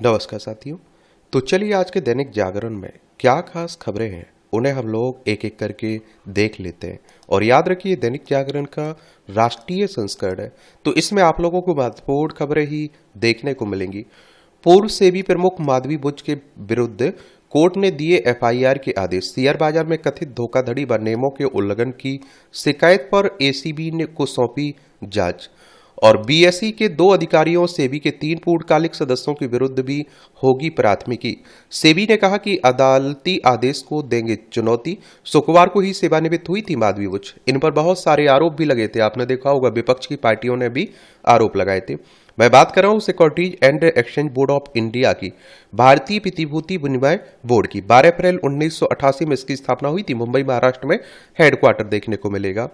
नमस्कार साथियों। तो चलिए आज के दैनिक जागरण में क्या खास खबरें हैं उन्हें हम लोग एक एक करके देख लेते हैं। और याद रखिए दैनिक जागरण का राष्ट्रीय संस्करण है, तो इसमें आप लोगों को महत्वपूर्ण खबरें ही देखने को मिलेंगी। पूर्व सेबी प्रमुख माधवी बुच के विरुद्ध कोर्ट ने दिए एफआईआर के आदेश। शेयर बाजार में कथित धोखाधड़ी व नियमों के उल्लंघन की शिकायत पर एसीबी ने को सौंपी जांच। और बीएसई के 2 अधिकारियों और सेबी के 3 पूर्णकालिक सदस्यों के विरुद्ध भी होगी प्राथमिकी। सेबी ने कहा कि अदालती आदेश को देंगे चुनौती। शुक्रवार को ही सेवानिवृत्त हुई थी माधवी बुच। इन पर बहुत सारे आरोप भी लगे थे, आपने देखा होगा विपक्ष की पार्टियों ने भी आरोप लगाए थे। मैं बात कर रहा हूं securities and exchange board of India की, भारतीय प्रतिभूति विनिमय बोर्ड की। 12 अप्रैल 1988 में इसकी स्थापना हुई थी। मुंबई महाराष्ट्र में हेडक्वार्टर देखने को मिलेगा।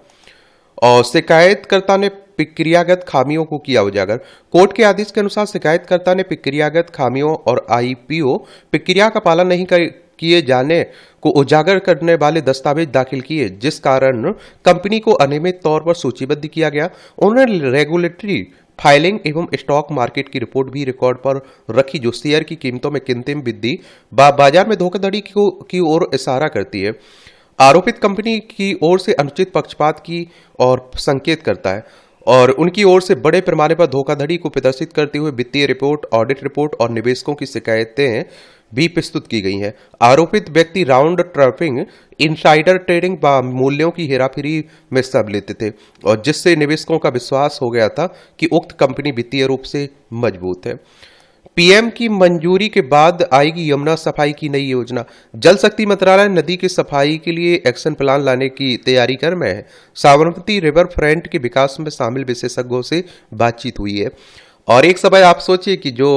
और शिकायतकर्ता ने प्रक्रियागत खामियों को किया उजागर। कोर्ट के आदेश के अनुसार शिकायतकर्ता ने प्रक्रियागत खामियों और आईपीओ प्रक्रिया का पालन नहीं किए जाने को उजागर करने वाले दस्तावेज दाखिल किए, जिस कारण कंपनी को अनियमित तौर पर सूचीबद्ध किया गया। उन्होंने रेगुलेटरी फाइलिंग एवं स्टॉक मार्केट की रिपोर्ट भी रिकॉर्ड पर रखी, जो शेयर की कीमतों में कृत्रिम वृद्धि बाजार में धोखाधड़ी की ओर इशारा करती है। आरोपित कंपनी की ओर से अनुचित पक्षपात की और संकेत करता है और उनकी ओर से बड़े पैमाने पर धोखाधड़ी को प्रदर्शित करते हुए वित्तीय रिपोर्ट, ऑडिट रिपोर्ट और निवेशकों की शिकायतें भी प्रस्तुत की गई हैं। आरोपित व्यक्ति राउंड ट्रैपिंग, इनसाइडर ट्रेडिंग व मूल्यों की हेराफेरी में सम्मिलित थे और जिससे निवेशकों का विश्वास हो गया था कि उक्त कंपनी वित्तीय रूप से मजबूत है। पीएम की मंजूरी के बाद आएगी यमुना सफाई की नई योजना। जल शक्ति मंत्रालय नदी की सफाई के लिए एक्शन प्लान लाने की तैयारी कर में है। साबरमती रिवर फ्रंट के विकास में शामिल विशेषज्ञों से बातचीत हुई है। और एक समय आप सोचिए कि जो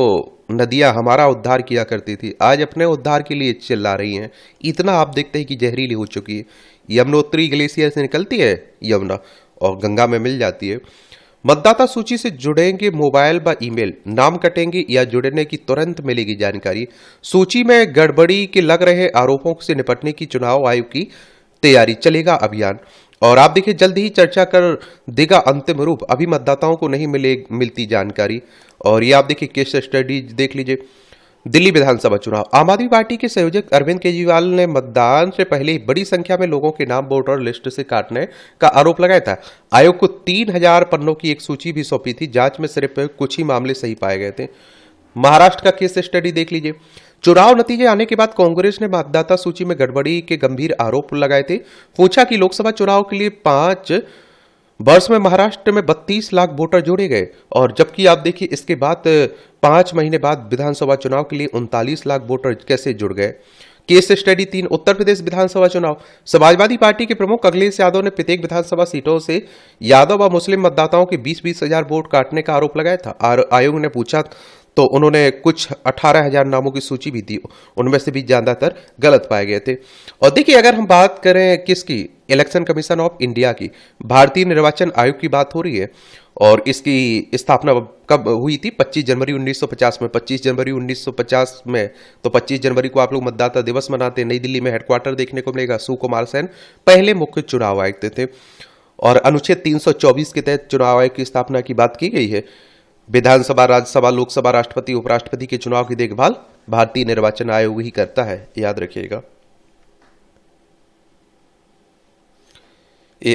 नदियां हमारा उद्धार किया करती थी, आज अपने उद्धार के लिए चिल्ला रही हैं। इतना आप देखते हैं कि जहरीली हो चुकी है। यमुनोत्री ग्लेशियर से निकलती है यमुना और गंगा में मिल जाती है। मतदाता सूची से जुड़ेंगे मोबाइल व ईमेल, नाम कटेंगे या जुड़ने की तुरंत मिलेगी जानकारी। सूची में गड़बड़ी के लग रहे आरोपों से निपटने की चुनाव आयोग की तैयारी, चलेगा अभियान। और आप देखिए जल्द ही चर्चा कर देगा अंतिम रूप, अभी मतदाताओं को नहीं मिलती जानकारी। और ये आप देखिए केस स्टडी देख लीजिए। दिल्ली विधानसभा चुनाव, आम आदमी पार्टी के संयोजक अरविंद केजरीवाल ने मतदान से पहले बड़ी संख्या में लोगों के नाम वोटर लिस्ट से काटने का आरोप लगाया था। आयोग को 3000 पन्नों की एक सूची भी सौंपी थी। जांच में सिर्फ कुछ ही मामले सही पाए गए थे। महाराष्ट्र का केस स्टडी देख लीजिए। चुनाव नतीजे आने के बाद कांग्रेस ने मतदाता सूची में गड़बड़ी के गंभीर आरोप लगाए थे। पूछा कि लोकसभा चुनाव के लिए 5 वर्ष में महाराष्ट्र में 32 लाख वोटर जोड़े गए और जबकि आप देखिए इसके बाद 5 महीने बाद विधानसभा चुनाव के लिए 39 लाख वोटर कैसे जुड़ गए। केस स्टडी 3, उत्तर प्रदेश विधानसभा चुनाव। समाजवादी पार्टी के प्रमुख अखिलेश यादव ने प्रत्येक विधानसभा सीटों से यादव व मुस्लिम मतदाताओं के 20-20 हजार वोट काटने का आरोप लगाया था। और आयोग ने पूछा तो उन्होंने कुछ 18,000 नामों की सूची भी दी, उनमें से भी ज्यादातर गलत पाए गए थे। और देखिए अगर हम बात करें किसकी, इलेक्शन कमीशन ऑफ इंडिया की, भारतीय निर्वाचन आयोग की बात हो रही है। और इसकी स्थापना कब हुई थी? 25 जनवरी 1950 में। 25 जनवरी 1950 में तो 25 जनवरी को आप लोग मतदाता दिवस मनाते हैं। नई दिल्ली में हेडक्वार्टर देखने को मिलेगा। सुकुमार सेन पहले मुख्य चुनाव आयुक्त थे और अनुच्छेद 324 के तहत चुनाव आयोग की स्थापना की बात की गई है। विधानसभा, राज्यसभा, लोकसभा, राष्ट्रपति, उपराष्ट्रपति के चुनाव की देखभाल भारतीय निर्वाचन आयोग ही करता है, याद रखिएगा।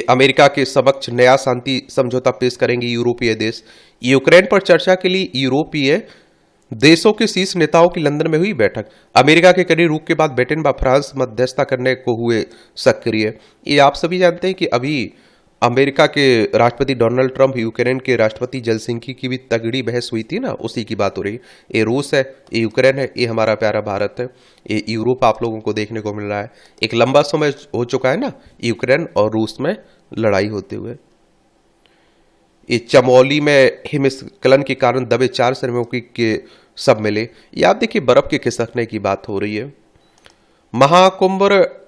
अमेरिका के समक्ष नया शांति समझौता पेश करेंगे यूरोपीय देश। यूक्रेन पर चर्चा के लिए यूरोपीय देशों के शीर्ष नेताओं की लंदन में हुई बैठक। अमेरिका के करीब रुख के बाद ब्रिटेन व फ्रांस मध्यस्थता करने को हुए सक्रिय। ये आप सभी जानते हैं कि अभी अमेरिका के राष्ट्रपति डोनाल्ड ट्रंप, यूक्रेन के राष्ट्रपति जेलेंस्की की भी तगड़ी बहस हुई थी ना, उसी की बात हो रही। ये रूस है, ये यूक्रेन है, ये हमारा प्यारा भारत है, ये यूरोप आप लोगों को देखने को मिल रहा है। एक लंबा समय हो चुका है ना यूक्रेन और रूस में लड़ाई होते हुए। ये चमोली में हिमस्खलन के कारण दबे 4 श्रमिकों के शव मिले। ये आप देखिए बर्फ के खिसकने की बात हो रही है। महाकुंभ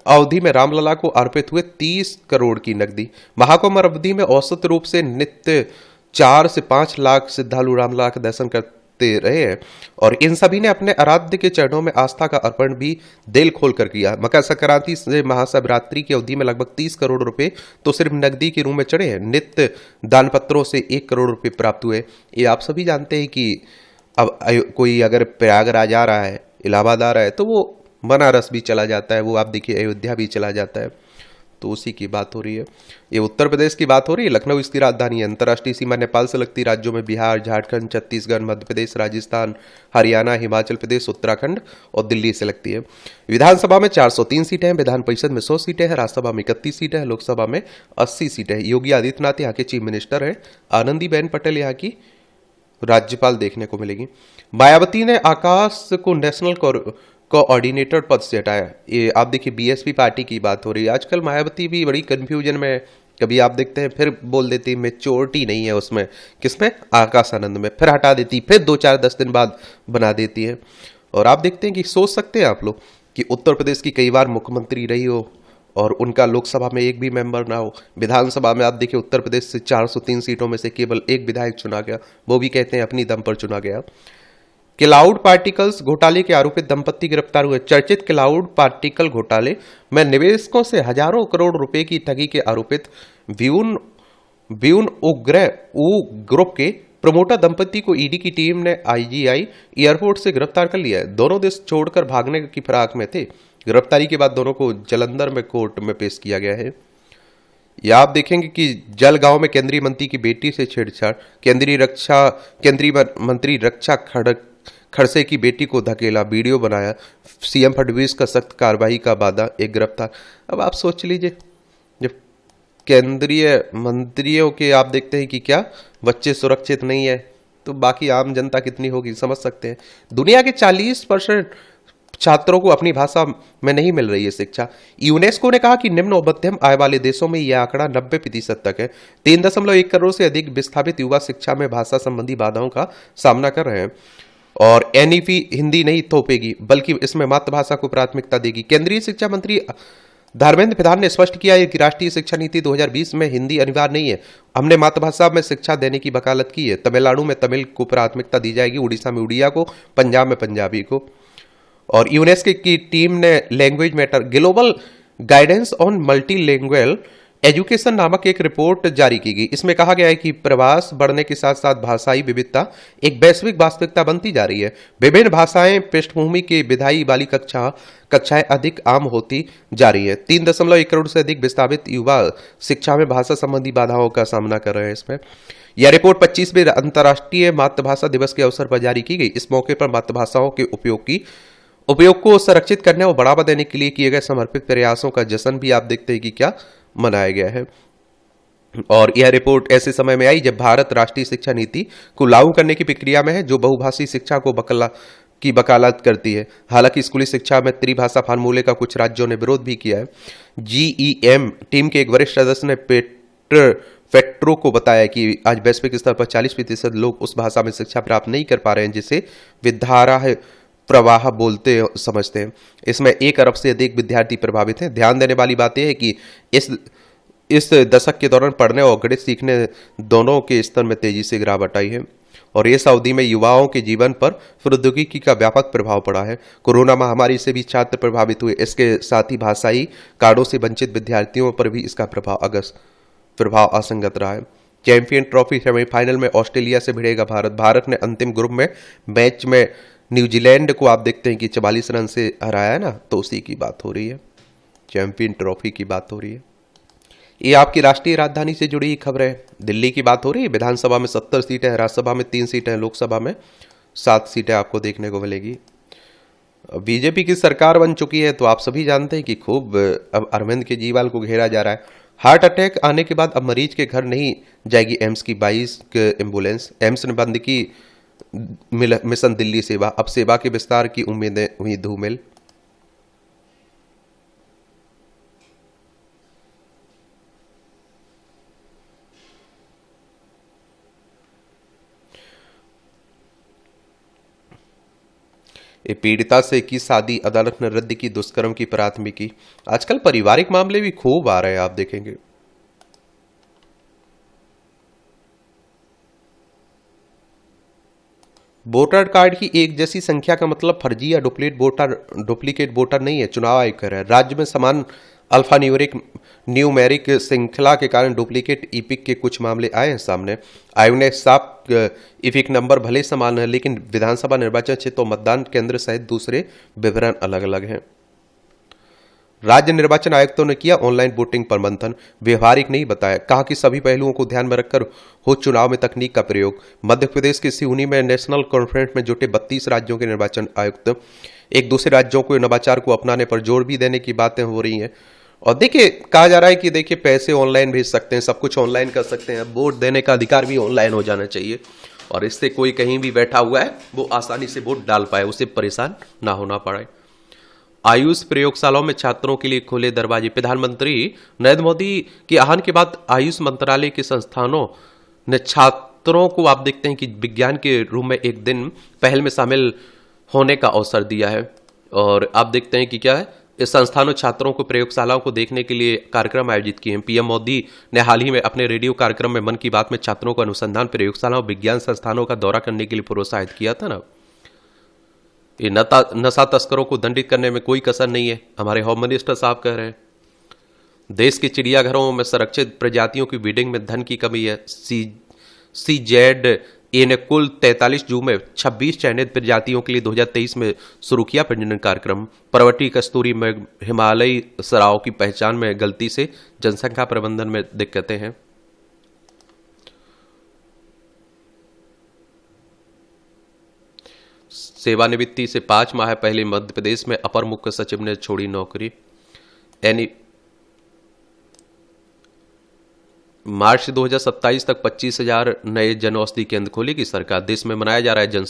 अवधि में रामलला को अर्पित हुए 30 करोड़ की नकदी। महाकुंभ अवधि में औसत रूप से नित्य 4 से 5 लाख श्रद्धालु रामलला का दर्शन करते रहे हैं और इन सभी ने अपने आराध्य के चरणों में आस्था का अर्पण भी दिल खोलकर किया। मकर संक्रांति से महाशिवरात्रि की अवधि में लगभग 30 करोड़ रुपए तो सिर्फ नकदी के रूप में चढ़े हैं। नित्य दान पत्रों से 1 करोड़ रुपए प्राप्त हुए। ये आप सभी जानते हैं कि अब कोई अगर प्रयागराज आ रहा है, इलाहाबाद आ रहा है, तो वो बनारस भी चला जाता है, वो आप देखिए अयोध्या भी चला जाता है। तो उसी की बात हो रही है। ये उत्तर प्रदेश की बात हो रही है। लखनऊ इसकी राजधानी है। अंतर्राष्ट्रीय सीमा नेपाल से लगती राज्यों में बिहार, झारखंड, छत्तीसगढ़, मध्य प्रदेश, राजस्थान, हरियाणा, हिमाचल प्रदेश, उत्तराखंड और दिल्ली से लगती है। विधानसभा में 403 सीटें हैं, विधान परिषद में 100 सीटें हैं, राज्यसभा में 31 सीटें हैं, लोकसभा में 80 सीटें हैं। योगी आदित्यनाथ यहाँ के चीफ मिनिस्टर हैं। आनंदीबेन पटेल यहाँ की राज्यपाल देखने को मिलेगी। मायावती ने आकाश को नेशनल कोऑर्डिनेटर पद से हटाया। ये आप देखिए बीएसपी पार्टी की बात हो रही है। आजकल मायावती भी बड़ी कंफ्यूजन में है। कभी आप देखते हैं फिर बोल देती मेच्योरिटी नहीं है उसमें, किसमें, आकाश आनंद में, फिर हटा देती, फिर 2-4-10 दिन बाद बना देती है। और आप देखते हैं कि सोच सकते हैं आप लोग कि उत्तर प्रदेश की कई बार मुख्यमंत्री रही हो और उनका लोकसभा में एक भी मेंबर ना हो। विधानसभा में आप देखिए उत्तर प्रदेश से 403 सीटों में से केवल एक विधायक चुना गया, वो भी कहते हैं अपनी दम पर चुना गया। क्लाउड पार्टिकल्स घोटाले के आरोपित दंपति गिरफ्तार हुए। चर्चित क्लाउड पार्टिकल घोटाले में निवेशकों से हजारों करोड़ रुपए की ठगी के आरोपित व्यून व्यून ग्रुप के प्रमोटर दंपति को ईडी की टीम ने आईजीआई एयरपोर्ट से गिरफ्तार कर लिया है। दोनों देश छोड़कर भागने की फिराक में थे। गिरफ्तारी के बाद दोनों को जालंधर में कोर्ट में पेश किया गया है। या आप देखेंगे कि जलगांव में केंद्रीय मंत्री की बेटी से छेड़छाड़। केंद्रीय मंत्री रक्षा खड़से की बेटी को धकेला, वीडियो बनाया। सीएम फडणवीस का सख्त कार्रवाई का वादा, एक गिरफ्तार। अब आप सोच लीजिए, जब केंद्रीय मंत्रियों के आप देखते हैं कि क्या बच्चे सुरक्षित नहीं है, तो बाकी आम जनता कितनी होगी समझ सकते हैं। दुनिया के 40% छात्रों को अपनी भाषा में नहीं मिल रही है शिक्षा। यूनेस्को ने कहा कि निम्न और मध्यम आय वाले देशों में यह आंकड़ा 90% तक है। 3.1 करोड़ से अधिक विस्थापित युवा शिक्षा में भाषा संबंधी बाधाओं का सामना कर रहे हैं। और एनईपी हिंदी नहीं थोपेगी, बल्कि इसमें मातृभाषा को प्राथमिकता देगी। केंद्रीय शिक्षा मंत्री धर्मेंद्र प्रधान ने स्पष्ट किया है कि राष्ट्रीय शिक्षा नीति 2020 में हिंदी अनिवार्य नहीं है। हमने मातृभाषा में शिक्षा देने की वकालत की है। तमिलनाडु में तमिल को प्राथमिकता दी जाएगी, उड़ीसा में उड़िया को, पंजाब में पंजाबी को। और यूनेस्को की टीम ने language matter global guidance on multilingual education नामक एक रिपोर्ट जारी की गई। इसमें कहा गया है कि प्रवास बढ़ने के साथ साथ भाषाई विविधता एक वैश्विक वास्तविकता बनती जा रही है। विभिन्न भाषाएं पृष्ठभूमि की विधायी वाली कक्षाएं अधिक आम होती जा रही है। 3.1 करोड़ से अधिक विस्थापित युवा शिक्षा में भाषा संबंधी बाधाओं का सामना कर रहे हैं। इसमें यह रिपोर्ट 25वें अंतर्राष्ट्रीय मातृभाषा दिवस के अवसर पर जारी की गई। इस मौके पर मातृभाषाओं के उपयोग को संरक्षित करने और बढ़ावा देने के लिए किए गए समर्पित प्रयासों का जश्न भी आप देखते हैं कि क्या मनाया गया है। और यह रिपोर्ट ऐसे समय में आई जब भारत राष्ट्रीय शिक्षा नीति को लागू करने की प्रक्रिया में है, जो बहुभाषी शिक्षा को वकालत करती है। हालांकि स्कूली शिक्षा में त्रिभाषा फार्मूले का कुछ राज्यों ने विरोध भी किया है। जीईएम टीम के एक वरिष्ठ सदस्य ने पेट्रो को बताया कि आज वैश्विक स्तर पर 40% लोग उस भाषा में शिक्षा प्राप्त नहीं कर पा रहे हैं जिसे विधारा प्रवाह बोलते समझते हैं। इसमें 1 अरब से अधिक विद्यार्थी प्रभावित हैं। ध्यान देने वाली बात यह है कि इस दशक के दौरान पढ़ने और गणित सीखने दोनों के स्तर में तेजी से गिरावट आई है। और इस अवधि में युवाओं के जीवन पर प्रौद्योगिकी का व्यापक प्रभाव पड़ा है। कोरोना महामारी से भी छात्र प्रभावित हुए। इसके साथ ही भाषाई कार्डों से वंचित विद्यार्थियों पर भी इसका प्रभाव असंगत रहा है। चैंपियन ट्रॉफी सेमीफाइनल में ऑस्ट्रेलिया से भिड़ेगा भारत। भारत ने अंतिम ग्रुप में मैच में न्यूजीलैंड को आप देखते हैं कि 44 रन से हराया है ना, तो उसी की बात हो रही है, चैंपियन ट्रॉफी की बात हो रही है। ये आपकी राष्ट्रीय राजधानी से जुड़ी खबर है। दिल्ली की बात हो रही है। विधानसभा में 70 सीटें हैं, राज्यसभा में 3 सीटें हैं, लोकसभा में 7 सीटें आपको देखने को मिलेगी। बीजेपी की सरकार बन चुकी है, तो आप सभी जानते हैं कि खूब अब अरविंद केजरीवाल को घेरा जा रहा है। हार्ट अटैक आने के बाद अब मरीज के घर नहीं जाएगी एम्स की 22 एम्बुलेंस। एम्स ने बंद की मिशन दिल्ली सेवा। अब सेवा के विस्तार की उम्मीदें हुई धूमिल। पीड़िता से की शादी, अदालत ने रद्द की दुष्कर्म की प्राथमिकी। आजकल पारिवारिक मामले भी खूब आ रहे हैं, आप देखेंगे। वोटर कार्ड की एक जैसी संख्या का मतलब फर्जी या डुप्लीकेट वोटर नहीं है, चुनाव आयोग कह रहा है। राज्य में समान अल्फा न्यूमेरिक श्रृंखला के कारण डुप्लीकेट ईपिक के कुछ मामले आए हैं सामने। आयोग ने साफ ईपिक नंबर भले ही समान है, लेकिन विधानसभा निर्वाचन क्षेत्र और मतदान केंद्र सहित दूसरे विवरण अलग अलग हैं। राज्य निर्वाचन आयुक्तों ने किया ऑनलाइन वोटिंग पर मंथन, व्यवहारिक नहीं बताया, कहा कि सभी पहलुओं को ध्यान में रखकर हो चुनाव में तकनीक का प्रयोग। मध्य प्रदेश के सिवनी में नेशनल कॉन्फ्रेंस में जुटे 32 राज्यों के निर्वाचन आयुक्त एक दूसरे राज्यों को नवाचार को अपनाने पर जोर भी देने की बातें हो रही हैं। और देखिए, कहा जा रहा है कि देखिए पैसे ऑनलाइन भेज सकते हैं, सब कुछ ऑनलाइन कर सकते हैं, वोट देने का अधिकार भी ऑनलाइन हो जाना चाहिए, और इससे कोई कहीं भी बैठा हुआ है वो आसानी से वोट डाल पाए, उसे परेशान ना होना पड़े। आयुष प्रयोगशालाओं में छात्रों के लिए खोले दरवाजे। प्रधानमंत्री नरेंद्र मोदी के आह्वान के बाद आयुष मंत्रालय के संस्थानों ने छात्रों को, आप देखते हैं कि विज्ञान के रूम में एक दिन पहल में शामिल होने का अवसर दिया है। और आप देखते हैं कि क्या है, इस संस्थानों छात्रों को प्रयोगशालाओं को देखने के लिए कार्यक्रम आयोजित किए हैं। पीएम मोदी ने हाल ही में अपने रेडियो कार्यक्रम में मन की बात में छात्रों को अनुसंधान प्रयोगशालाओं विज्ञान संस्थानों का दौरा करने के लिए प्रोत्साहित किया था ना। ये नशा तस्करों को दंडित करने में कोई कसर नहीं है, हमारे होम मिनिस्टर साहब कह रहे हैं। देश के चिड़ियाघरों में संरक्षित प्रजातियों की ब्रीडिंग में धन की कमी है। CZA ने कुल 43 जू में 26 चयनित प्रजातियों के लिए 2023 में शुरू किया प्रजनन कार्यक्रम। पर्वतीय कस्तूरी में हिमालयी सराओं की पहचान में गलती से जनसंख्या प्रबंधन में दिक्कतें हैं। सेवानिवृत्ति से 5 माह पहले मध्य प्रदेश में अपर मुख्य सचिव ने छोड़ी नौकरी। मार्च 2027 तक 25,000 नए जन औषधि केंद्र खोलेगी सरकार। देश में मनाया जा रहा है जन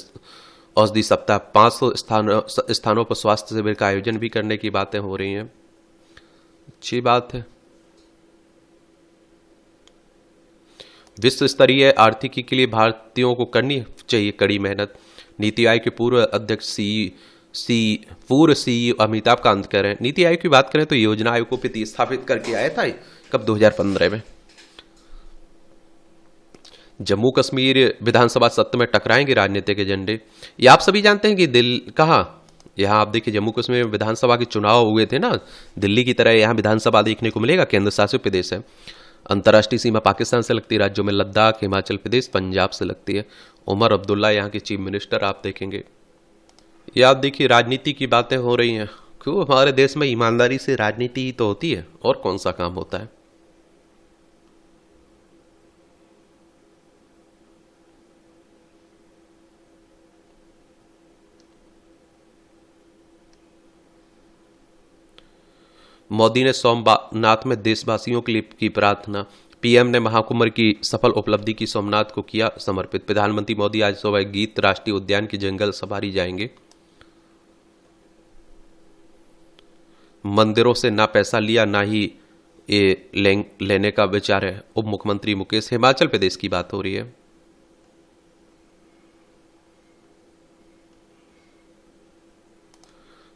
औषधि सप्ताह। 500 स्थानों पर स्वास्थ्य शिविर का आयोजन भी करने की बातें हो रही हैं। अच्छी बात है। विश्व स्तरीय आर्थिकी के लिए भारतीयों को करनी चाहिए कड़ी मेहनत। नीति आयोग के पूर्व अध्यक्ष पूर्व सीईओ अमिताभ कांत कह रहे हैं। नीति आयोग की बात करें तो योजना आयोग को प्रतिस्थापित करके आया था कब, 2015 में। जम्मू कश्मीर विधानसभा सत्र में टकराएंगे राजनीतिक एजेंडे। ये आप सभी जानते हैं कि कहाँ, यहाँ आप देखिए जम्मू कश्मीर में विधानसभा के चुनाव हुए थे ना, दिल्ली की तरह यहाँ विधानसभा देखने को मिलेगा, केंद्र शासित प्रदेश है। अंतर्राष्ट्रीय सीमा पाकिस्तान से लगती है, राज्यों में लद्दाख, हिमाचल प्रदेश, पंजाब से लगती है। उमर अब्दुल्ला यहाँ के चीफ मिनिस्टर आप देखेंगे। ये आप देखिए राजनीति की बातें हो रही हैं। क्यों, हमारे देश में ईमानदारी से राजनीति ही तो होती है, और कौन सा काम होता है। मोदी ने सोमनाथ में देशवासियों के लिए की प्रार्थना। पीएम ने महाकुंभ की सफल उपलब्धि की सोमनाथ को किया समर्पित। प्रधानमंत्री मोदी आज सुबह गीत राष्ट्रीय उद्यान की जंगल सफारी जाएंगे। मंदिरों से ना पैसा लिया ना ही लेने का विचार है, उप मुख्यमंत्री मुकेश। हिमाचल प्रदेश की बात हो रही है।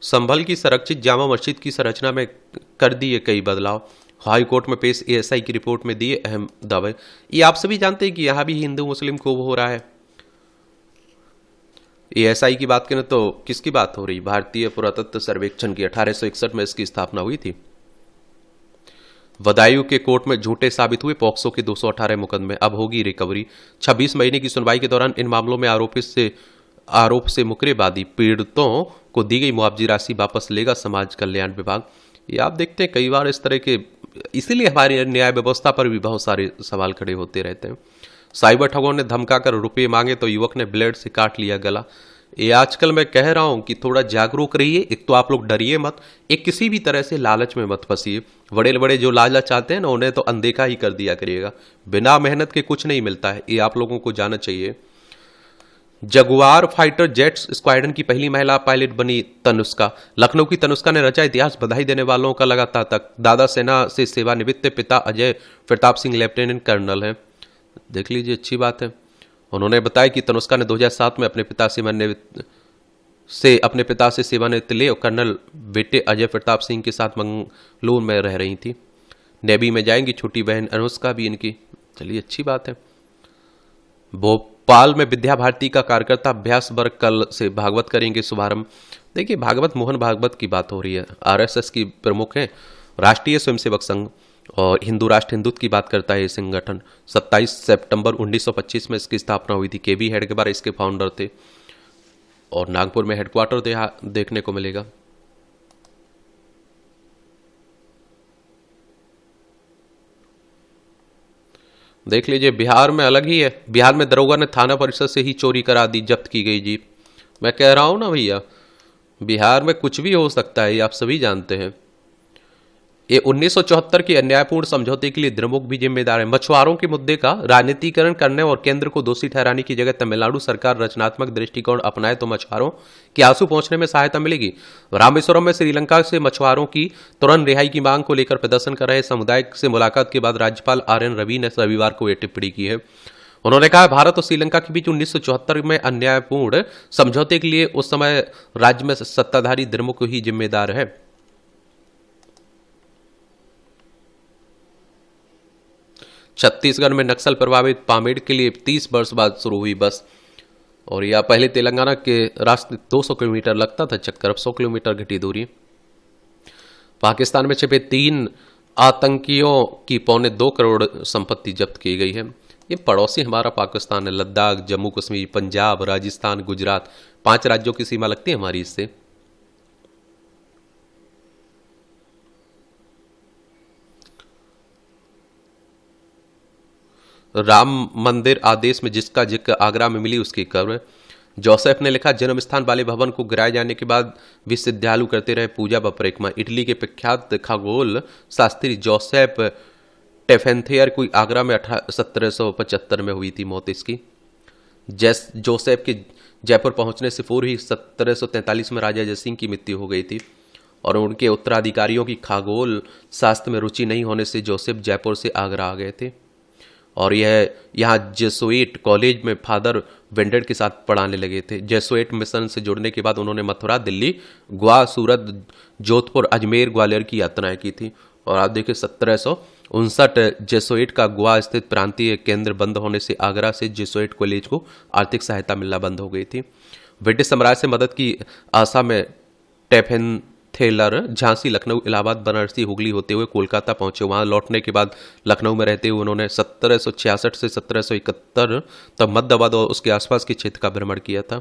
संभल की संरक्षित जामा मस्जिद की संरचना में कर दिए कई बदलाव। हाई कोर्ट में पेश एएसआई की रिपोर्ट में दिए अहम दावे। ये आप सभी जानते हैं कि यहां भी हिंदू मुस्लिम खूब हो रहा है। एएसआई की बात करें तो किसकी बात हो रही, भारतीय पुरातत्व सर्वेक्षण की 1861 में इसकी स्थापना हुई थी। बदायूं के कोर्ट में झूठे साबित हुए पॉक्सो के 218 मुकदमे, अब होगी रिकवरी। 26 महीने की सुनवाई के दौरान इन मामलों में आरोप से मुकरेबादी, पीड़ितों को दी गई मुआवजी राशि वापस लेगा समाज कल्याण विभाग। ये आप देखते हैं कई बार इस तरह के, इसीलिए हमारी न्याय व्यवस्था पर भी बहुत सारे सवाल खड़े होते रहते हैं। साइबर ठगों ने धमकाकर रुपये मांगे तो युवक ने ब्लेड से काट लिया गला। ये आजकल मैं कह रहा हूं कि थोड़ा जागरूक रहिए। एक तो आप लोग डरिए मत, एक किसी भी तरह से लालच में मत फंसिए। बड़े बड़े जो लालच चाहते हैं ना, उन्हें तो अनदेखा ही कर दिया करिएगा। बिना मेहनत के कुछ नहीं मिलता है, ये आप लोगों को जानना चाहिए। जगुआर फाइटर जेट्स स्क्वाड्रन की पहली महिला पायलट बनी तनुष्का। लखनऊ की तनुष्का ने रचा इतिहास, बधाई देने वालों का लगातार तक। दादा सेना से सेवानिवृत्त, पिता अजय प्रताप सिंह लेफ्टिनेंट कर्नल हैं। देख लीजिए, अच्छी बात है। उन्होंने बताया कि तनुष्का ने 2007 में अपने पिता से सेवानिवृत्त ले और कर्नल बेटे अजय प्रताप सिंह के साथ मंगलूर में रह रही थी। नेवी में जाएंगी छोटी बहन अनुष्का भी इनकी। चलिए, अच्छी बात है। भोपाल में विद्या भारती का कार्यकर्ता अभ्यास वर्ग कल से भागवत करेंगे शुभारंभ। देखिए, भागवत मोहन भागवत की बात हो रही है, आरएसएस की प्रमुख हैं राष्ट्रीय स्वयंसेवक संघ और हिंदू राष्ट्र हिंदुत्व की बात करता है ये संगठन। 27 सितंबर 1925 में इसकी स्थापना हुई थी। केबी हेडगेवार इसके फाउंडर थे और नागपुर में हेडक्वार्टर देखने को मिलेगा। देख लीजिए, बिहार में अलग ही है। बिहार में दरोगा ने थाना परिषद से ही चोरी करा दी, जब्त की गई जीप। मैं कह रहा हूं ना भैया, बिहार में कुछ भी हो सकता है, ये आप सभी जानते हैं। ये 1974 के अन्यायपूर्ण समझौते के लिए द्रमुक भी जिम्मेदार है। मछुआरों के मुद्दे का राजनीतिकरण करने और केंद्र को दोषी ठहराने की जगह तमिलनाडु सरकार रचनात्मक दृष्टिकोण अपनाए तो मछुआरों के आंसू पहुंचने में सहायता मिलेगी। रामेश्वरम में श्रीलंका से मछुआरों की तुरंत रिहाई की मांग को लेकर प्रदर्शन कर रहे समुदाय से मुलाकात के बाद राज्यपाल RN रवि ने रविवार को यह टिप्पणी की है। उन्होंने कहा, भारत और श्रीलंका के बीच 1974 में अन्यायपूर्ण समझौते के लिए उस समय राज्य में सत्ताधारी द्रमुक ही जिम्मेदार है। छत्तीसगढ़ में नक्सल प्रभावित पामेड़ के लिए 30 वर्ष बाद शुरू हुई बस। और यह पहले तेलंगाना के रास्ते 200 किलोमीटर लगता था चक्कर, अब 100 किलोमीटर घटी दूरी। पाकिस्तान में छिपे 3 आतंकियों की 2.25 करोड़ संपत्ति जब्त की गई है। ये पड़ोसी हमारा पाकिस्तान है। लद्दाख, जम्मू कश्मीर, पंजाब, राजस्थान, गुजरात, 5 राज्यों की सीमा लगती है हमारी इससे। राम मंदिर आदेश में जिसका जिक्र आगरा में मिली उसकी खबर। जोसेफ ने लिखा, जन्म स्थान वाले भवन को गिराए जाने के बाद विश्वविद्यालय करते रहे पूजा व परिक्रमा। इटली के प्रख्यात खगोल शास्त्री जोसेफ टेफेंथियर को आगरा में 1775 में हुई थी मौत इसकी। जोसेफ के जयपुर पहुंचने से पूर्व ही 1743 में राजा जयसिंह की मृत्यु हो गई थी और उनके उत्तराधिकारियों की खगोल शास्त्र में रुचि नहीं होने से जोसेफ जयपुर से आगरा आ गए थे और यह यहाँ जेसुइट कॉलेज में फादर वेंडेड के साथ पढ़ाने लगे थे। जेसुइट मिशन से जुड़ने के बाद उन्होंने मथुरा, दिल्ली, गोवा, सूरत, जोधपुर, अजमेर, ग्वालियर की यात्राएं की थी। और आप देखिए 1759 जेसुइट का गोवा स्थित प्रांतीय केंद्र बंद होने से आगरा से जेसुइट कॉलेज को आर्थिक सहायता मिलना बंद हो गई थी। ब्रिटिश साम्राज्य से मदद की आशा में टेफेंथेलर झांसी, लखनऊ, इलाहाबाद, बनारसी, हुगली होते हुए कोलकाता पहुंचे। वहां लौटने के बाद लखनऊ में रहते हुए उन्होंने 1766 से 1771 तक मध्यावध और उसके आसपास के क्षेत्र का भ्रमण किया था।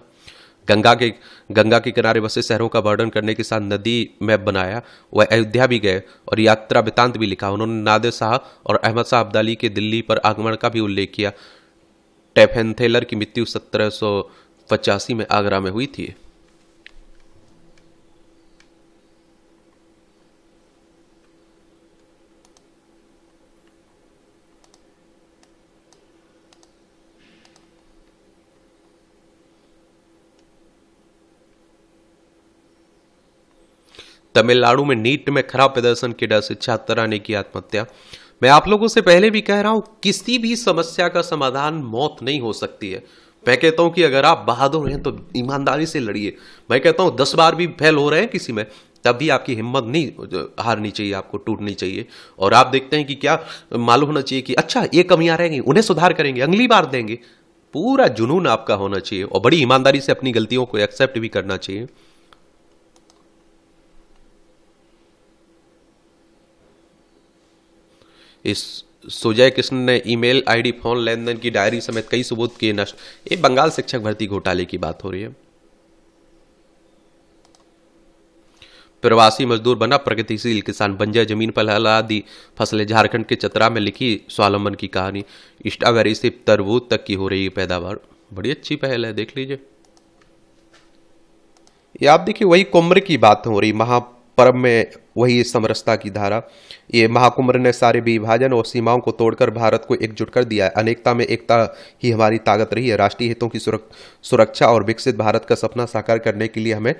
गंगा के किनारे बसे शहरों का वर्णन करने के साथ नदी मैप बनाया। वह अयोध्या भी गए और यात्रा वृतांत भी लिखा। उन्होंने नादिर शाह और अहमद शाह अब्दाली के दिल्ली पर आगमन का भी उल्लेख किया। टेफेंथेलर की मृत्यु 1785 में आगरा में हुई थी। तमिलनाडु में नीट में खराब प्रदर्शन के डर से छात्रा ने की आत्महत्या। मैं आप लोगों से पहले भी कह रहा हूं, किसी भी समस्या का समाधान मौत नहीं हो सकती है। मैं कहता हूं कि अगर आप बहादुर हैं तो ईमानदारी से लड़िए। मैं कहता हूं 10 बार भी फेल हो रहे हैं किसी में, तब भी आपकी हिम्मत नहीं हारनी चाहिए, आपको टूटनी चाहिए। और आप देखते हैं कि क्या मालूम होना चाहिए कि अच्छा ये कमियां रहेंगी, उन्हें सुधार करेंगे, अगली बार देंगे। पूरा जुनून आपका होना चाहिए और बड़ी ईमानदारी से अपनी गलतियों को एक्सेप्ट भी करना चाहिए। इस सुजय कृष्ण ने ईमेल आईडी, फोन लेनदेन की डायरी समेत कई सबूत किए नष्ट। ये बंगाल शिक्षक भर्ती घोटाले की बात हो रही है। प्रवासी मजदूर बना प्रगतिशील किसान, बंजर जमीन पर लहला दी फसलें। झारखंड के चतरा में लिखी स्वावलंबन की कहानी। स्ट्रॉबेरी से तरबूज तक की हो रही है पैदावार। बड़ी अच्छी पहल है, देख लीजिए। ये आप देखिए, वही कुम्भ की बात हो रही, महापर्व में वही समरसता की धारा। ये महाकुंभ ने सारे विभाजन और सीमाओं को तोड़कर भारत को एकजुट कर दिया है। अनेकता में एकता ही हमारी ताकत रही है। राष्ट्रीय हितों की सुरक्षा और विकसित भारत का सपना साकार करने के लिए हमें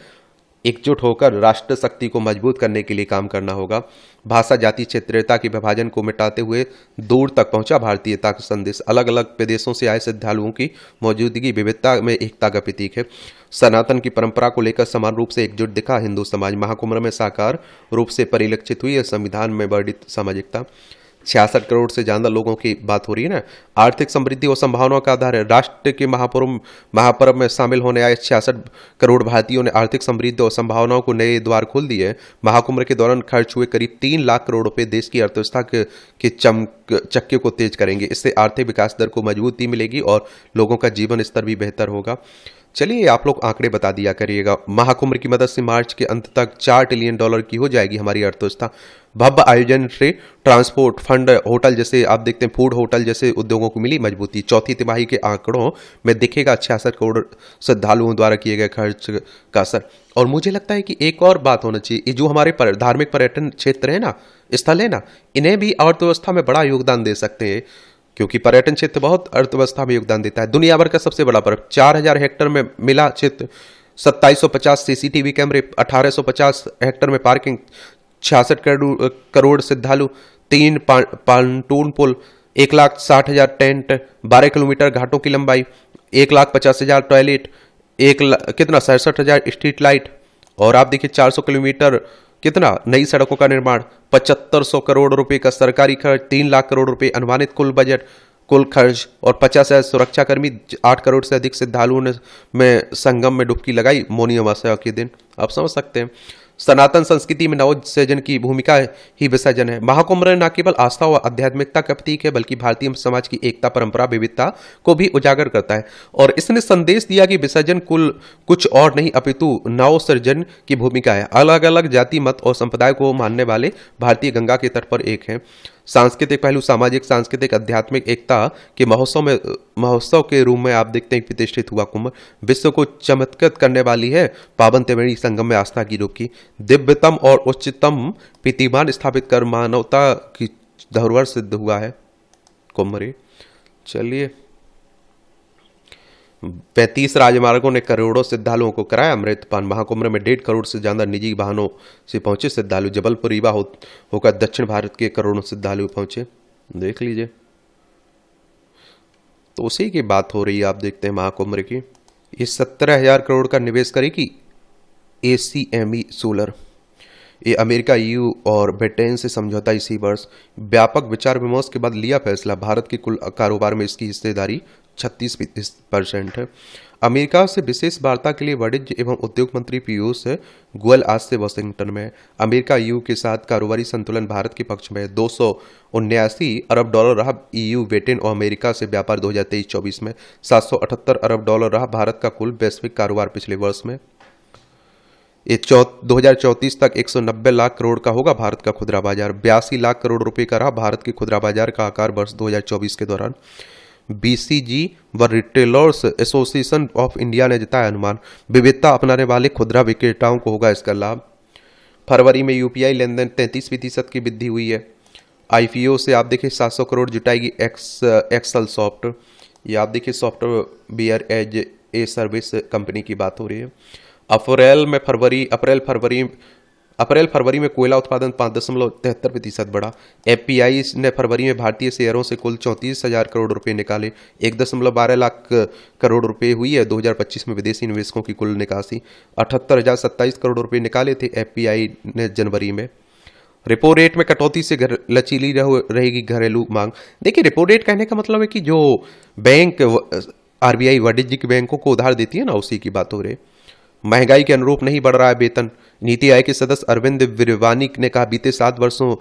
एकजुट होकर राष्ट्र शक्ति को मजबूत करने के लिए काम करना होगा। भाषा, जाति, क्षेत्रीयता के विभाजन को मिटाते हुए दूर तक पहुंचा भारतीयता का संदेश। अलग अलग प्रदेशों से आए श्रद्धालुओं की मौजूदगी विविधता में एकता का प्रतीक है। सनातन की परंपरा को लेकर समान रूप से एकजुट दिखा हिंदू समाज। महाकुंभ में साकार रूप से परिलक्षित हुई है संविधान में वर्णित सामाजिकता। 66 करोड़ से ज्यादा लोगों की बात हो रही है ना। आर्थिक समृद्धि और संभावनाओं का आधार है। राष्ट्र के महापर्व में शामिल होने आए 66 करोड़ भारतीयों ने आर्थिक समृद्धि और संभावनाओं को नए द्वार खोल दिए। महाकुंभ के दौरान खर्च हुए करीब 3 लाख करोड़ रुपए देश की अर्थव्यवस्था के चक्के को तेज करेंगे। इससे आर्थिक विकास दर को मजबूती मिलेगी और लोगों का जीवन स्तर भी बेहतर होगा। चलिए आप लोग आंकड़े बता दिया करिएगा। महाकुंभ की मदद से मार्च के अंत तक $4 ट्रिलियन की हो जाएगी हमारी अर्थव्यवस्था। भव्य आयोजन से ट्रांसपोर्ट, फंड, होटल जैसे आप देखते हैं, फूड होटल जैसे उद्योगों को मिली मजबूती। चौथी तिमाही के आंकड़ों में दिखेगा 66 करोड़ श्रद्धालुओं द्वारा किए गए खर्च का असर। और मुझे लगता है कि एक और बात होना चाहिए, ये जो हमारे धार्मिक पर्यटन क्षेत्र है ना, स्थल है ना, इन्हें भी अर्थव्यवस्था में बड़ा योगदान दे सकते हैं, क्योंकि पर्यटन क्षेत्र बहुत अर्थव्यवस्था में योगदान देता है। दुनिया भर का सबसे बड़ा पर्व, 4000 हेक्टेयर में मिला क्षेत्र, 2750 सीसीटीवी कैमरे, 1850 हेक्टेयर में पार्किंग, 66 करोड़ श्रद्धालु, 3 पांटून पुल, 1,60,000 टेंट, 12 किलोमीटर घाटों की लंबाई, 1,50,000 टॉयलेट, कितना 67,000 स्ट्रीट लाइट, और आप देखिए 400 किलोमीटर कितना नई सड़कों का निर्माण, 7500 करोड़ रुपए का सरकारी खर्च, 3 लाख करोड़ रुपए अनुमानित कुल बजट, कुल खर्च, और 50,000 सुरक्षाकर्मी, 8 करोड़ से अधिक श्रद्धालुओं ने संगम में डुबकी लगाई मौनी अमावस्या के दिन। आप समझ सकते हैं। सनातन संस्कृति में नवोत्सर्जन की भूमिका ही विसर्जन है। महाकुंभ न केवल आस्था और आध्यात्मिकता का प्रतीक है, बल्कि भारतीय समाज की एकता, परंपरा, विविधता को भी उजागर करता है। और इसने संदेश दिया कि विसर्जन कुछ और नहीं अपितु नवोत्सर्जन की भूमिका है। अलग अलग जाति, मत और संप्रदाय को मानने वाले भारतीय गंगा के तट पर एक हैं। सांस्कृतिक पहलू, सामाजिक, सांस्कृतिक, आध्यात्मिक एकता के महोत्सव के रूप में आप देखते हैं प्रतिष्ठित हुआ कुंभ विश्व को चमत्कृत करने वाली है। पावन त्रिवेणी संगम में आस्था की डुबकी, दिव्यतम और उच्चतम प्रतिमान स्थापित कर मानवता की धरोहर सिद्ध हुआ है कुंभ रे। चलिए, 35 राजमार्गों ने करोड़ों श्रद्धालुओं को कराया अमृतपान। महाकुंभ में 1.5 करोड़ से ज्यादा निजी वाहनों से पहुंचे श्रद्धालु। जबलपुर रीवा होकर दक्षिण भारत के करोड़ों श्रद्धालु पहुंचे, देख लीजिए। तो उसी की बात हो रही है, आप देखते हैं महाकुंभ की। ये 17,000 करोड़ का निवेश करेगी ACME सोलर। ये अमेरिका, EU और ब्रिटेन से समझौता इसी वर्ष। व्यापक विचार विमर्श के बाद लिया फैसला। भारत के कुल कारोबार में इसकी हिस्सेदारी 36% है। अमेरिका से विशेष वार्ता के लिए वाणिज्य एवं उद्योग मंत्री पीयूष गोयल आज से वाशिंगटन में। अमेरिका EU के साथ कारोबारी संतुलन भारत के पक्ष में। $279 अरब रहा EU, ब्रिटेन और अमेरिका से व्यापार 2023-24 में। $778 अरब रहा भारत का कुल वैश्विक कारोबार पिछले वर्ष में। ये 2034 तक 190 लाख करोड़ का होगा भारत का खुदरा बाजार। 82 लाख करोड़ रुपए का रहा भारत के खुदरा बाजार का आकार वर्ष 2024 के दौरान। BCG व रिटेलर्स एसोसिएशन ऑफ इंडिया ने जताया अनुमान, विविधता अपनाने वाले खुदरा विक्रेताओं को होगा इसका लाभ। फरवरी में UPI लेनदेन 33% की वृद्धि हुई है। IPO से आप देखिए 700 करोड़ जुटाएगी एक्सल सॉफ्ट। ये आप देखिए software as a service company की बात हो रही है। अप्रैल फरवरी में कोयला उत्पादन 5.73% बढ़ा। FPI ने फरवरी में भारतीय शेयरों से कुल 34,000 करोड़ रुपए निकाले। 1.12 लाख करोड़ रुपए हुई है 2025 में विदेशी निवेशकों की कुल निकासी। 78,027 करोड़ रुपए निकाले थे FPI ने जनवरी में। रेपो रेट में कटौती से लचीली रहेगी घरेलू मांग। देखिए, रेपो रेट कहने का मतलब है कि जो बैंक RBI वाणिज्यिक बैंकों को उधार देती है ना, उसी की बात हो रही है। महंगाई के अनुरूप नहीं बढ़ रहा है वेतन। नीति आयोग के सदस्य अरविंद विरवानी ने कहा, बीते 7 वर्षों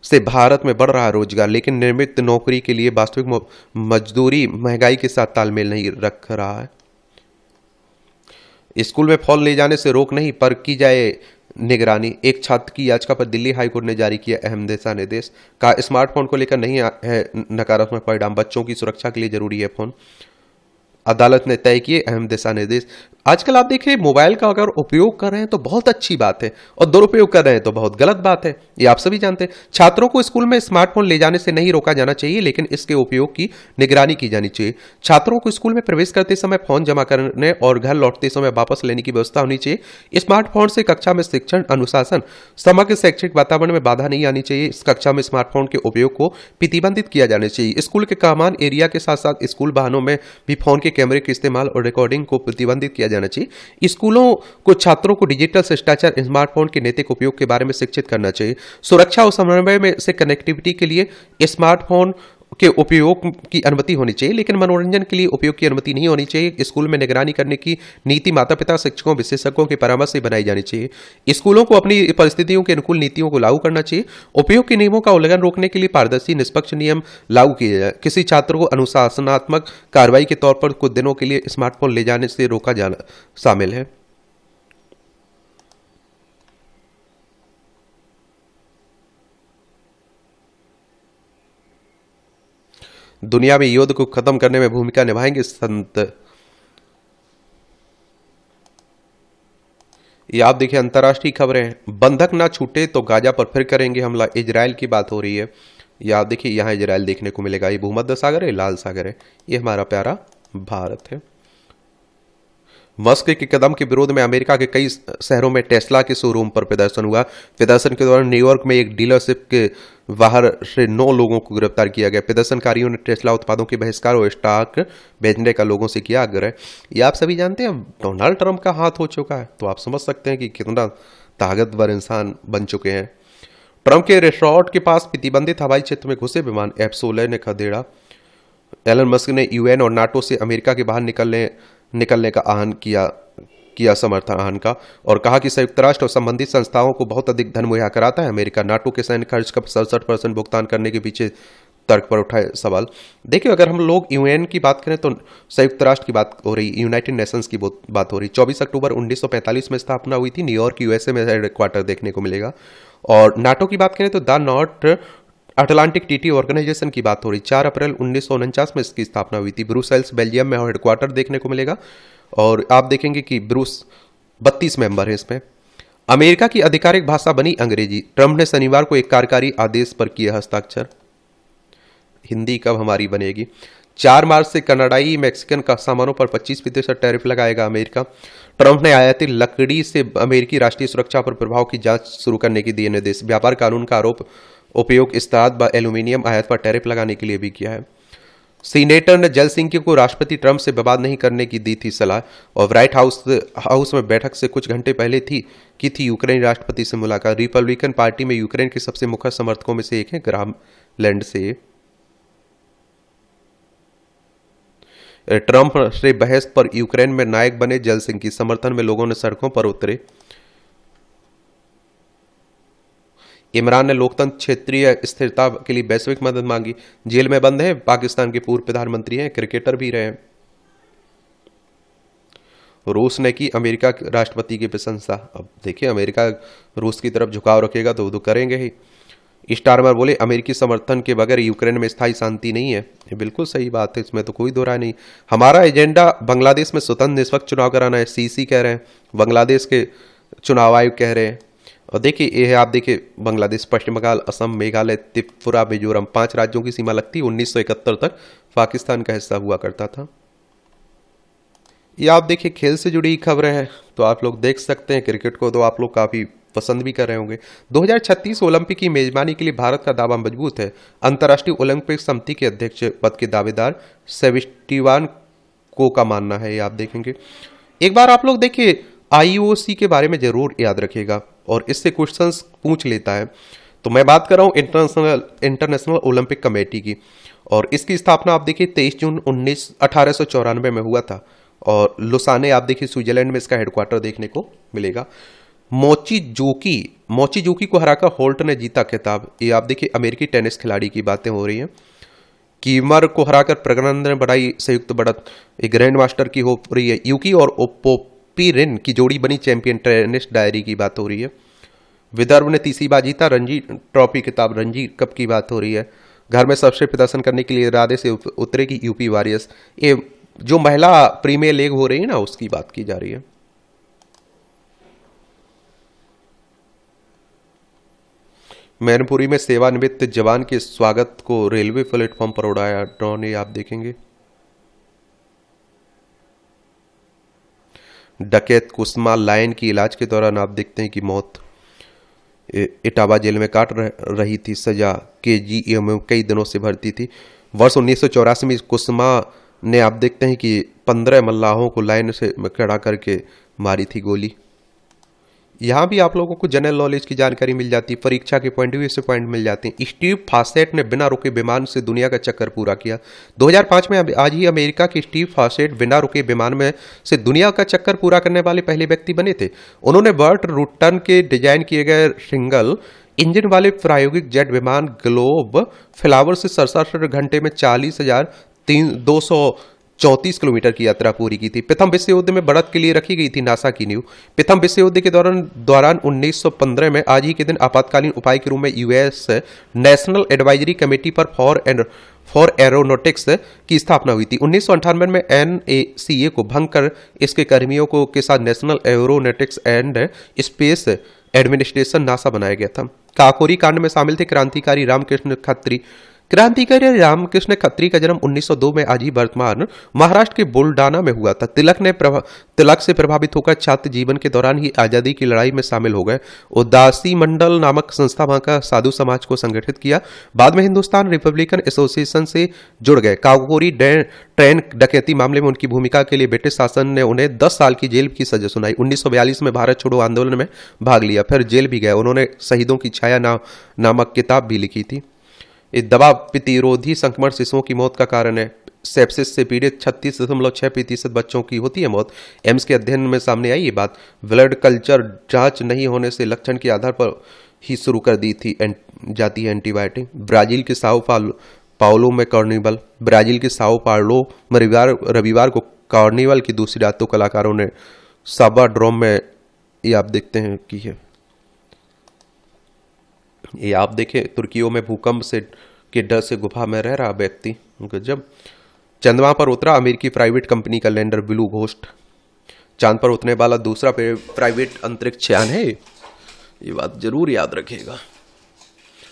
से भारत में बढ़ रहा है रोजगार, लेकिन नियमित नौकरी के लिए वास्तविक मजदूरी महंगाई के साथ तालमेल नहीं रख रहा है। स्कूल में फोन ले जाने से रोक नहीं पर की जाए निगरानी। एक छात्र की याचिका पर दिल्ली हाईकोर्ट ने जारी किया अहम दिशा निर्देश। कहा, स्मार्टफोन को लेकर नहीं है नकारात्मक परिणाम, बच्चों की सुरक्षा के लिए जरूरी है फोन। अदालत ने तय किए अहम दिशा निर्देश। आजकल आप देखिए, मोबाइल का अगर उपयोग कर रहे हैं तो बहुत अच्छी बात है, और दुरुपयोग कर रहे हैं तो बहुत गलत बात है। ये आप सभी जानते हैं। छात्रों को स्कूल में स्मार्टफोन ले जाने से नहीं रोका जाना चाहिए, लेकिन इसके उपयोग की निगरानी की जानी चाहिए। छात्रों को स्कूल में प्रवेश करते समय फोन जमा करने और घर लौटते समय वापस लेने की व्यवस्था होनी चाहिए। स्मार्टफोन से कक्षा में शिक्षण, अनुशासन, समग्र शैक्षिक वातावरण में बाधा नहीं आनी चाहिए। इस कक्षा में स्मार्टफोन के उपयोग को प्रतिबंधित किया जाना चाहिए। स्कूल के कॉमन एरिया के साथ साथ स्कूल वाहनों में भी फोन के कैमरे के इस्तेमाल और रिकॉर्डिंग को प्रतिबंधित किया जाना चाहिए। स्कूलों को छात्रों को डिजिटल शिष्टाचार, स्मार्टफोन के नैतिक उपयोग के बारे में शिक्षित करना चाहिए। सुरक्षा और समन्वय में से कनेक्टिविटी के लिए स्मार्टफोन के उपयोग की अनुमति होनी चाहिए, लेकिन मनोरंजन के लिए उपयोग की अनुमति नहीं होनी चाहिए। स्कूल में निगरानी करने की नीति माता पिता, शिक्षकों, विशेषज्ञों के परामर्श से बनाई जानी चाहिए। स्कूलों को अपनी परिस्थितियों के अनुकूल नीतियों को लागू करना चाहिए। उपयोग के नियमों का उल्लंघन रोकने के लिए पारदर्शी निष्पक्ष नियम लागू किए जाए। किसी छात्र को अनुशासनात्मक कार्रवाई के तौर पर कुछ दिनों के लिए स्मार्टफोन ले जाने से रोका जाना शामिल है। दुनिया में युद्ध को खत्म करने में भूमिका निभाएंगे संत। ये आप देखिए अंतर्राष्ट्रीय खबरें। बंधक ना छूटे तो गाजा पर फिर करेंगे हमला, इजराइल की बात हो रही है। ये आप देखिए यहाँ इजराइल देखने को मिलेगा। ये भूमध्य सागर है, लाल सागर है, ये हमारा प्यारा भारत है। मस्क के कदम के विरोध में अमेरिका के कई शहरों में टेस्ला के शोरूम पर प्रदर्शन हुआ। प्रदर्शन के दौरान न्यूयॉर्क में एक डीलरशिप के बाहर से 9 लोगों को गिरफ्तार किया गया। प्रदर्शनकारियों ने टेस्ला उत्पादों के बहिष्कार और स्टॉक बेचने का लोगों से किया आग्रह। ये आप सभी जानते हैं डोनाल्ड ट्रंप का हाथ हो चुका है, तो आप समझ सकते हैं कि कितना ताकतवर इंसान बन चुके हैं। ट्रंप के रिसोर्ट के पास प्रतिबंधित हवाई क्षेत्र में घुसे विमान, F-16 ने खदेड़ा। एलन मस्क ने यूएन और नाटो से अमेरिका के बाहर निकलने का आह्वान किया समर्थन आह्वान का, और कहा कि संयुक्त राष्ट्र और संबंधित संस्थाओं को बहुत अधिक धन मुहैया कराता है। अमेरिका नाटो के सैन्य खर्च का 67% भुगतान करने के पीछे तर्क पर उठाए सवाल। देखिए, अगर हम लोग यूएन की बात करें तो संयुक्त राष्ट्र की बात हो रही, यूनाइटेड नेशंस की बात हो रही। 24 अक्टूबर 1945 में स्थापना हुई थी। न्यूयॉर्क यूएसए में हेडक्वार्टर देखने को मिलेगा। और नाटो की बात करें तो the North Atlantic Treaty Organization की बात हो रही। 4 अप्रैल 1949 में इसकी स्थापना हुई थी। ब्रुसेल्स बेल्जियम में हेडक्वार्टर देखने को मिलेगा। और आप देखेंगे कि 32 मेंबर हैं इसमें। अमेरिका की आधिकारिक भाषा बनी अंग्रेजी। ट्रंप ने शनिवार को एक कार्यकारी आदेश पर किए हस्ताक्षर। हिंदी कब हमारी बनेगी। 4 मार्च से कनाडाई मैक्सिकन का सामानों पर 25% टैरिफ लगाएगा अमेरिका। ट्रंप ने आयातित लकड़ी से अमेरिकी राष्ट्रीय सुरक्षा पर प्रभाव की जांच शुरू करने की दिए निर्देश। व्यापार कानून का आरोप उपयोग इस्पात व एल्यूमिनियम आयात पर टैरिफ लगाने के लिए भी किया है। सीनेटर ने जलसिंकी को राष्ट्रपति ट्रंप से विवाद नहीं करने की दी थी सलाह। और व्हाइट हाउस में बैठक से कुछ घंटे पहले की थी यूक्रेन राष्ट्रपति से मुलाकात। रिपब्लिकन पार्टी में यूक्रेन के सबसे मुखर समर्थकों में से एक है ग्राहम लैंड से। ट्रंप से बहस पर यूक्रेन में नायक बने जलसिंकी। समर्थन में लोगों ने सड़कों पर उतरे। इमरान ने लोकतंत्र क्षेत्रीय स्थिरता के लिए वैश्विक मदद मांगी। जेल में बंद है पाकिस्तान के पूर्व प्रधानमंत्री हैं, क्रिकेटर भी रहे। रूस ने की अमेरिका के राष्ट्रपति की प्रशंसा। अब देखिए, अमेरिका रूस की तरफ झुकाव रखेगा तो वो तो करेंगे ही। स्टारमर बोले अमेरिकी समर्थन के बगैर यूक्रेन में स्थायी शांति नहीं है। ये बिल्कुल सही बात है, इसमें तो कोई दो राय नहीं। हमारा एजेंडा बांग्लादेश में स्वतंत्र निष्पक्ष चुनाव कराना है, सीसी कह रहे हैं। बांग्लादेश के चुनाव आयोग कह रहे हैं। और देखिए, ये है आप देखिए बांग्लादेश, पश्चिम बंगाल, असम, मेघालय, त्रिपुरा, मिजोरम, 5 राज्यों की सीमा लगती। 1971 तक पाकिस्तान का हिस्सा हुआ करता था। ये आप देखिए खेल से जुड़ी खबरें हैं, तो आप लोग देख सकते हैं। क्रिकेट को तो आप लोग काफी पसंद भी कर रहे होंगे। 2036 ओलंपिक की मेजबानी के लिए भारत का दावा मजबूत है। अंतर्राष्ट्रीय ओलंपिक समिति के अध्यक्ष पद के दावेदार सेबेस्टियान को का मानना है। ये आप देखेंगे। एक बार आप लोग देखिए आईओसी के बारे में जरूर याद रखिएगा, और इससे क्वेश्चंस पूछ लेता है। तो मैं बात कर रहा हूँ इंटरनेशनल ओलंपिक कमेटी की, और इसकी स्थापना आप देखिए 23 जून 1894 में हुआ था। और लुसाने आप देखिए स्विट्जरलैंड में इसका हेडक्वार्टर देखने को मिलेगा। मोची जोकी को हराकर होल्ट ने जीता खिताब। ये आप देखिए अमेरिकी टेनिस खिलाड़ी की बातें हो रही हैं। कीमर को हराकर प्रज्ञानंद ने बढ़ाई संयुक्त बढ़त। एक ग्रैंड मास्टर की हो रही है। यूकी और ओपोपिरिन की जोड़ी बनी चैंपियन, टेनिस डायरी की बात हो रही है। विदर्भ ने तीसरी बार जीता रणजी ट्रॉफी खिताब, रणजी कप की बात हो रही है। घर में सबसे प्रदर्शन करने के लिए इरादे से उतरेगी यूपी वॉरियर्स। ये जो महिला प्रीमियर लीग हो रही है ना, उसकी बात की जा रही है। मैनपुरी में सेवानिवृत्त जवान के स्वागत को रेलवे प्लेटफॉर्म पर उड़ाया ड्रोन। ये आप देखेंगे। डकैत कुसमा लायन की इलाज के दौरान आप देखते हैं कि मौत। इटावा जेल में काट रही थी सजा। केजीएम में कई दिनों से भर्ती थी। वर्ष 1984 में कुसमा ने आप देखते हैं कि 15 मल्लाहों को लाइन से खड़ा करके मारी थी गोली। यहाँ भी आप लोगों को जनरल नॉलेज की जानकारी मिल जाती है, परीक्षा के पॉइंट ऑफ व्यू से पॉइंट मिल जाते हैं। स्टीव फॉसेट ने बिना रुके विमान से दुनिया का चक्कर पूरा किया। 2005 में आज ही अमेरिका के स्टीव फॉसेट बिना रुके विमान में से दुनिया का चक्कर पूरा करने वाले पहले व्यक्ति बने थे। उन्होंने बर्ट रुटन के डिजाइन किए गए सिंगल इंजन वाले प्रायोगिक जेट विमान ग्लोब फ्लावर से 67 घंटे में 40,234 किलोमीटर की यात्रा पूरी की थी। प्रथम विश्व युद्ध में बढ़त के लिए रखी गई थी नासा की नींव। प्रथम विश्व युद्ध के दौरान 1915 में आज ही के दिन आपातकालीन उपाय के रूप में US national advisory committee for aeronautics की स्थापना हुई थी। 1998 में एनएसीए को भंग कर इसके कर्मियों को के साथ national aeronautics and space administration NASA बनाया गया था। काकोरी कांड में शामिल थे क्रांतिकारी रामकृष्ण खत्री। क्रांतिकारी रामकृष्ण खत्री का जन्म 1902 में आज ही वर्तमान महाराष्ट्र के बुलडाना में हुआ था। तिलक से प्रभावित होकर छात्र जीवन के दौरान ही आजादी की लड़ाई में शामिल हो गए। उदासी मंडल नामक संस्था वहां का साधु समाज को संगठित किया। बाद में हिंदुस्तान रिपब्लिकन एसोसिएशन से जुड़ गए। काकोरी ट्रेन डकैती मामले में उनकी भूमिका के लिए ब्रिटिश शासन ने उन्हें 10 साल की जेल की सजा सुनाई। 1942 में भारत छोड़ो आंदोलन में भाग लिया, फिर जेल भी गए। उन्होंने शहीदों की छाया नामक किताब भी लिखी थी। दवा प्रतिरोधी संक्रमण शिशुओं की मौत का कारण है। सेप्सिस से पीड़ित 36.6% बच्चों की होती है मौत। एम्स के अध्ययन में सामने आई ये बात। ब्लड कल्चर जांच नहीं होने से लक्षण के आधार पर ही शुरू कर दी थी जाती है एंटीबायोटिक। ब्राजील के साओ पाउलो में कार्निवल। ब्राजील के साओ पाउलो में रविवार को कार्निवल की दूसरी रात तो कलाकारों ने साबाड्रोम में, ये आप देखते हैं की है, ये आप देखें तुर्कियों में भूकंप से के डर से गुफा में रह रहा व्यक्ति। जब चंद्रमा पर उतरा अमेरिकी प्राइवेट कंपनी का लैंडर ब्लू घोस्ट। चांद पर उतरने वाला दूसरा प्राइवेट अंतरिक्ष यान है, ये बात जरूर याद रखिएगा।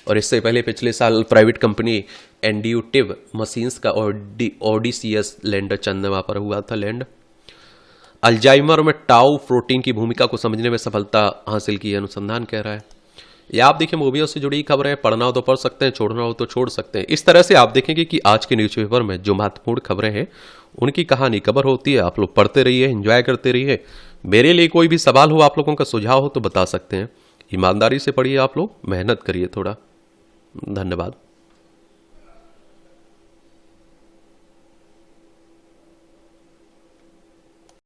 और इससे पहले पिछले साल प्राइवेट कंपनी एंड्यूटिव मशीन्स का ओडिसियस लैंडर चंद्रमा पर हुआ था लैंड। अल्जाइमर में टाउ प्रोटीन की भूमिका को समझने में सफलता हासिल की, अनुसंधान कह रहा है। ये आप देखिए मूवियों से जुड़ी खबरें, पढ़ना हो तो पढ़ सकते हैं, छोड़ना हो तो छोड़ सकते हैं। इस तरह से आप देखेंगे कि आज के न्यूज़पेपर में जो महत्वपूर्ण खबरें हैं उनकी कहानी कवर होती है। आप लोग पढ़ते रहिए, एंजॉय करते रहिए। मेरे लिए कोई भी सवाल हो, आप लोगों का सुझाव हो तो बता सकते हैं। ईमानदारी से पढ़िए, आप लोग मेहनत करिए थोड़ा। धन्यवाद।